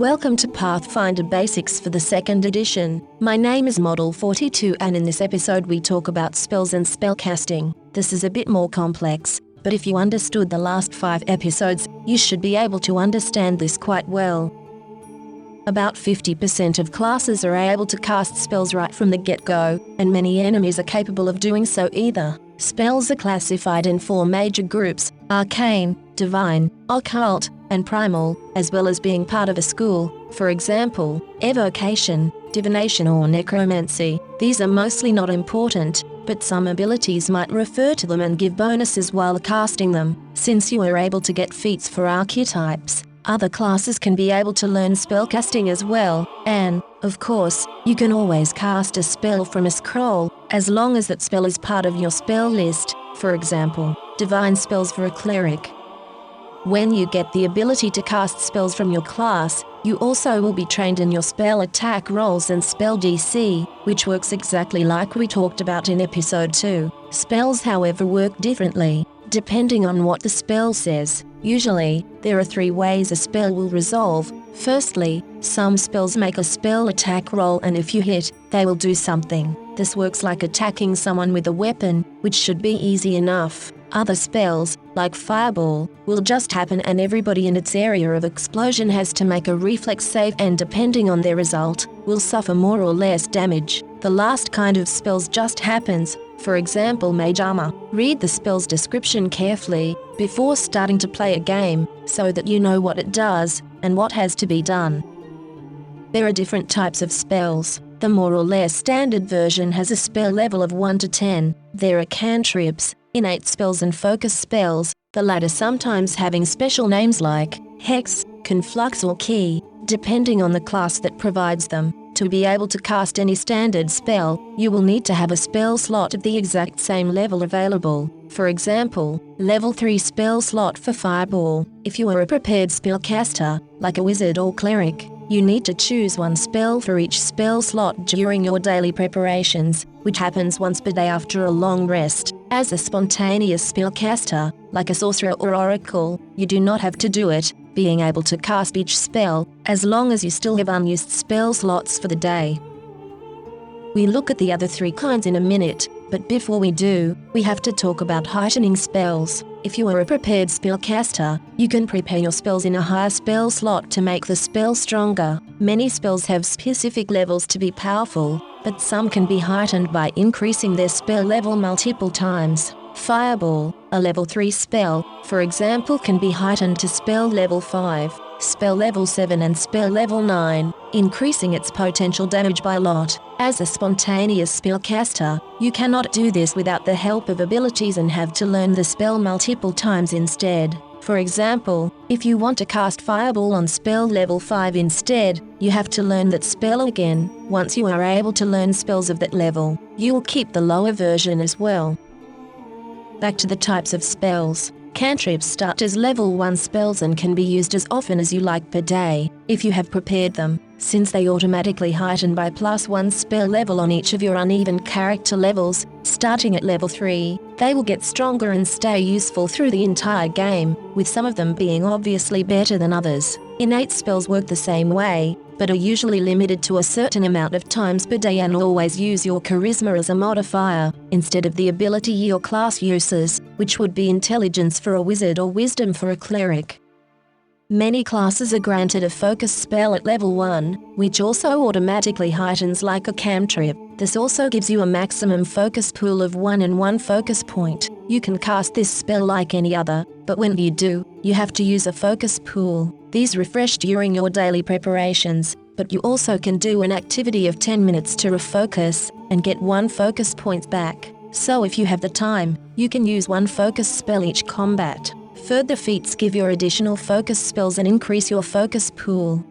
Welcome to Pathfinder Basics for the 2nd edition. My name is Model 42 and in this episode we talk about spells and spellcasting. This is a bit more complex, but if you understood the last 5 episodes, you should be able to understand this quite well. About 50% of classes are able to cast spells right from the get-go, and many enemies are capable of doing so either. Spells are classified in 4 major groups: arcane, divine, occult, and primal, as well as being part of a school, for example, evocation, divination or necromancy. These are mostly not important, but some abilities might refer to them and give bonuses while casting them, since you are able to get feats for archetypes. Other classes can be able to learn spellcasting as well, and, of course, you can always cast a spell from a scroll, as long as that spell is part of your spell list, for example, divine spells for a cleric. When you get the ability to cast spells from your class, you also will be trained in your spell attack rolls and spell DC, which works exactly like we talked about in episode 2. Spells, however, work differently, depending on what the spell says. Usually, there are 3 ways a spell will resolve. Firstly, some spells make a spell attack roll, and if you hit, they will do something. This works like attacking someone with a weapon, which should be easy enough. Other spells, like Fireball, will just happen and everybody in its area of explosion has to make a reflex save, and depending on their result, will suffer more or less damage. The last kind of spells just happens, for example Mage Armor. Read the spell's description carefully before starting to play a game, so that you know what it does and what has to be done. There are different types of spells. The more or less standard version has a spell level of 1 to 10. There are cantrips, innate spells and focus spells, the latter sometimes having special names like Hex, Conflux or Key, depending on the class that provides them. To be able to cast any standard spell, you will need to have a spell slot of the exact same level available. For example, level 3 spell slot for Fireball. If you are a prepared spellcaster, like a wizard or cleric, you need to choose 1 spell for each spell slot during your daily preparations, which happens once per day after a long rest. As a spontaneous spellcaster, like a sorcerer or oracle, you do not have to do it, being able to cast each spell, as long as you still have unused spell slots for the day. We look at the other 3 kinds in a minute, but before we do, we have to talk about heightening spells. If you are a prepared spellcaster, you can prepare your spells in a higher spell slot to make the spell stronger. Many spells have specific levels to be powerful, but some can be heightened by increasing their spell level multiple times. Fireball, a level 3 spell, for example, can be heightened to spell level 5, spell level 7 and spell level 9, increasing its potential damage by a lot. As a spontaneous spellcaster, you cannot do this without the help of abilities and have to learn the spell multiple times instead. For example, if you want to cast Fireball on spell level 5 instead, you have to learn that spell again. Once you are able to learn spells of that level, you will keep the lower version as well. Back to the types of spells. Cantrips start as level 1 spells and can be used as often as you like per day, if you have prepared them, since they automatically heighten by +1 spell level on each of your uneven character levels. Starting at level 3, they will get stronger and stay useful through the entire game, with some of them being obviously better than others. Innate spells work the same way, but are usually limited to a certain amount of times per day and always use your charisma as a modifier, instead of the ability your class uses, which would be intelligence for a wizard or wisdom for a cleric. Many classes are granted a focus spell at level 1, which also automatically heightens like a cantrip. This also gives you a maximum focus pool of 1 and 1 focus point. You can cast this spell like any other, but when you do, you have to use a focus pool. These refresh during your daily preparations, but you also can do an activity of 10 minutes to refocus, and get 1 focus point back. So if you have the time, you can use 1 focus spell each combat. Further feats give your additional focus spells and increase your focus pool.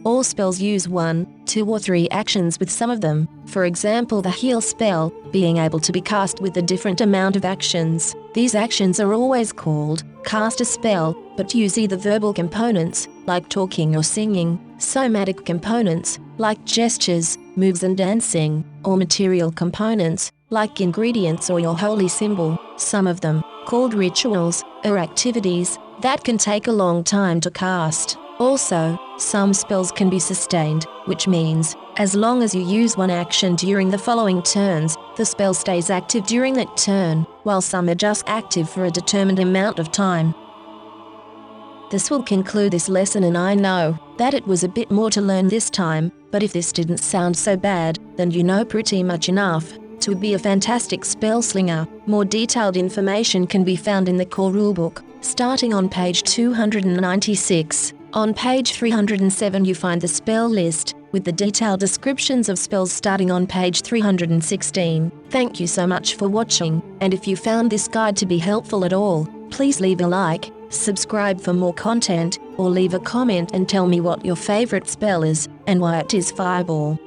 All spells use 1, 2 or 3 actions with some of them, for example the heal spell, being able to be cast with a different amount of actions. These actions are always called cast a spell, but use either verbal components, like talking or singing, somatic components, like gestures, moves and dancing, or material components, like ingredients or your holy symbol. Some of them, called rituals, are activities that can take a long time to cast. Also, Some spells can be sustained, which means, as long as you use one action during the following turns, the spell stays active during that turn, while some are just active for a determined amount of time. This will conclude this lesson, and I know that it was a bit more to learn this time, but if this didn't sound so bad, then you know pretty much enough to be a fantastic spell slinger. More detailed information can be found in the core rulebook, starting on page 296. On page 307 you find the spell list, with the detailed descriptions of spells starting on page 316. Thank you so much for watching, and if you found this guide to be helpful at all, please leave a like, subscribe for more content, or leave a comment and tell me what your favorite spell is, and why it is Fireball.